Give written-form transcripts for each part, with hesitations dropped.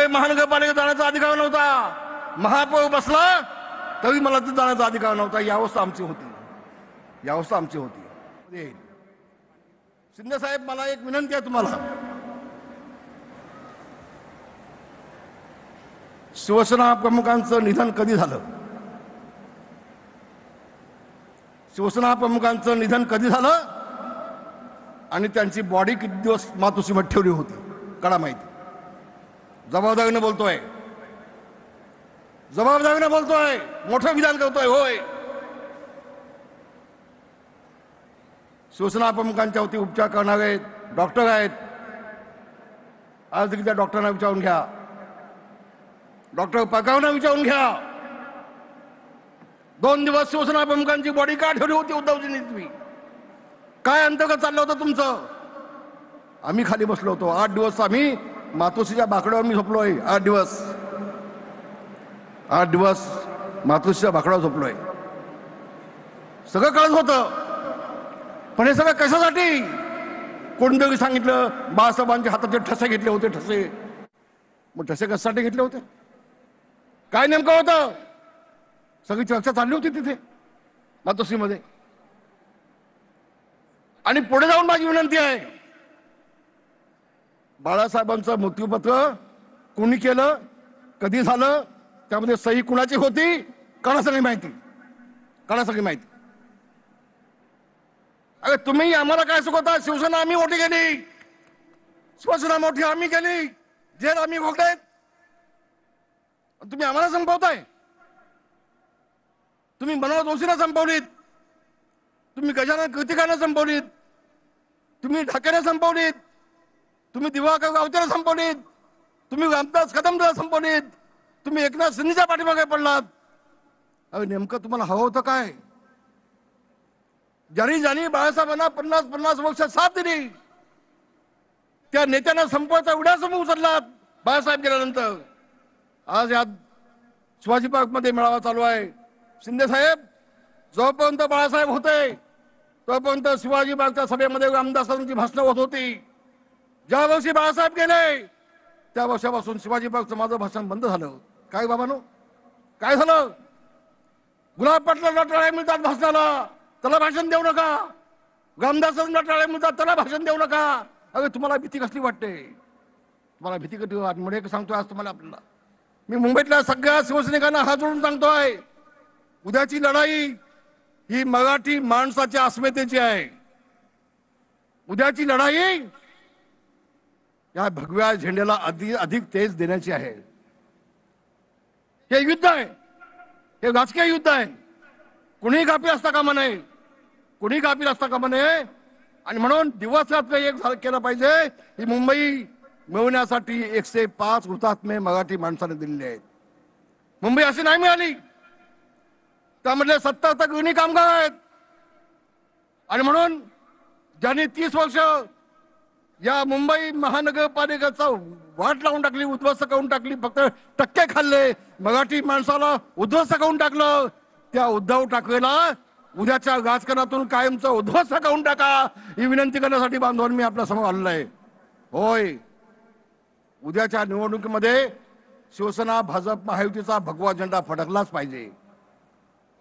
मुंबई महानगरपालिकेत जाण्याचा अधिकार नव्हता, महापौर बसला तरी मला तिथे जाण्याचा अधिकार नव्हता. ही अवस्था आमची होती, ही अवस्था आमची होती. शिंदे साहेब, मला एक विनंती आहे तुम्हाला. शिवसेना प्रमुखांचं निधन कधी झालं? शिवसेना प्रमुखांचं निधन कधी झालं आणि त्यांची बॉडी किती दिवस मातोश्रीमध्ये ठेवली होती कडा माहिती. जबाबदारीने बोलतोय, जबाबदारीने बोलतोय, मोठं विधान करतोय. होय, शिवसेना प्रमुखांच्या वरती उपचार करणारे डॉक्टर आहेत. आज देखील त्या डॉक्टरांना विचारून घ्या, डॉक्टर पकावना विचारून घ्या. 2 दिवस शिवसेना प्रमुखांची बॉडी का ठेवली होती उद्धवजींनी? तुम्ही काय अंतर्गत चाललं होतं तुमचं? आम्ही खाली बसलो होतो. 8 दिवस आम्ही मातोश्रीच्या बाकड्यावर मी झोपलोय. 8 दिवस मातोश्रीच्या बाकड्यावर झोपलोय. सगळं कळत होतं, पण हे सगळं कशासाठी? कोणतरी सांगितलं बाळासाहेबांच्या हाताचे ठसे घेतले होते. ठसे, मग ठसे कशासाठी घेतले होते? काय नेमकं होतं? सगळी चर्चा चालली होती तिथे मातोश्रीमध्ये. आणि पुढे जाऊन माझी विनंती आहे, बाळासाहेबांचं मृत्यूपत्र कोणी केलं, कधी झालं, त्यामध्ये सही कुणाची होती, काढा सगळी माहिती, काढा सगळी माहिती. अरे तुम्ही आम्हाला काय शिकवता? शिवसेना आम्ही मोठी केली, शिवसेना मोठी आम्ही केली, जेल आम्ही भोगलेत, तुम्ही आम्हाला संपवताय. तुम्ही मनोहर जोशींना संपवलीत, तुम्ही गजानन कीर्तिकांना संपवलीत, तुम्ही ढाकेने संपवलीत, तुम्ही दिवाकर गावतेला संपवलीत, तुम्ही रामदास कदमला संपवलीत, तुम्ही एकनाथ शिंदेच्या पाठीमागे पडलात. अरे नेमकं तुम्हाला हवं होतं काय? ज्यांनी बाळासाहेबांना 50 वर्ष साथ दिली त्या नेत्यांना संपवायचा उड्यासमोर उचललात बाळासाहेब गेल्यानंतर. आज या शिवाजी पार्क मध्ये मेळावा चालू आहे. शिंदे साहेब, जोपर्यंत बाळासाहेब होते तोपर्यंत शिवाजी पार्कच्या सभेमध्ये रामदासांची भाषणं होत होती. ज्या वर्षी बाळासाहेब गेले त्या वर्षापासून शिवाजी पार्कचं माझं भाषण बंद झालं. काय बाबांनो, काय झालं? गुलाब पाटलांना टाळ्या मिळतात भाषणाला, त्याला भाषण देऊ नका. रामदासांना टाळ्या मिळतात, त्याला भाषण देऊ नका. अरे तुम्हाला भीती कसली वाटते? तुम्हाला भीती कधी वाटते? म्हणजे सांगतोय आज तुम्हाला, आपल्याला मी मुंबईतल्या सगळ्या शिवसैनिकांना हात जोडून सांगतोय, उद्याची लढाई ही मराठी माणसाच्या अस्मितेची आहे. उद्याची लढाई या भगव्या झेंड्याला अधिक तेज देण्याची आहे. हे युद्ध आहे, हे राजकीय युद्ध आहे. कुणीही गाफील असता कामा नये, कुणीही गाफील असता कामा नये. आणि म्हणून दिवसात एक केलं पाहिजे. ही मुंबई मिळवण्यासाठी 105 हुतात्मे मराठी माणसाने दिलेले आहेत. मुंबई अशी नाही मिळाली, त्यामधले 70 गृहिणी कामगार आहेत. आणि म्हणून ज्यांनी 30 वर्ष या मुंबई महानगरपालिकेचा वाट लावून टाकली, उद्ध्वस्त करून टाकली, फक्त टक्के खाल्ले, मराठी माणसाला उद्ध्वस्त करून टाकलं, त्या उद्धव ठाकरेला उद्याच्या राजकारणातून कायमचं उद्ध्वस्त करून टाका, ही विनंती करण्यासाठी बांधवांनी मी आपल्या समोर आलेलो आहे. होय, उद्याच्या निवडणुकीमध्ये शिवसेना भाजप महायुतीचा भगवा झेंडा फडकलाच पाहिजे.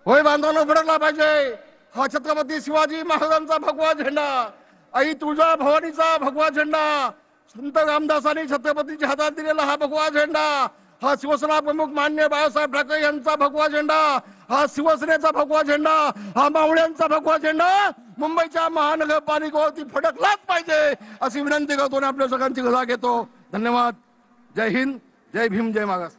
होय बांधवांनो, फडकला पाहिजे. हा छत्रपती शिवाजी महाराजांचा भगवा झेंडा, आई तुळजा भवानीचा भगवा झेंडा, संत रामदासांनी छत्रपतीच्या हातात दिलेला हा भगवा झेंडा, हा शिवसेना प्रमुख मान्य बाळासाहेब ठाकरे यांचा भगवा झेंडा, हा शिवसेनेचा भगवा झेंडा, हा मावळ्यांचा भगवा झेंडा मुंबईच्या महानगरपालिकेवरती फडकलाच पाहिजे, अशी विनंती करतो आणि आपल्या सगळ्यांची रजा घेतो. धन्यवाद. जय हिंद, जय भीम, जय मागास.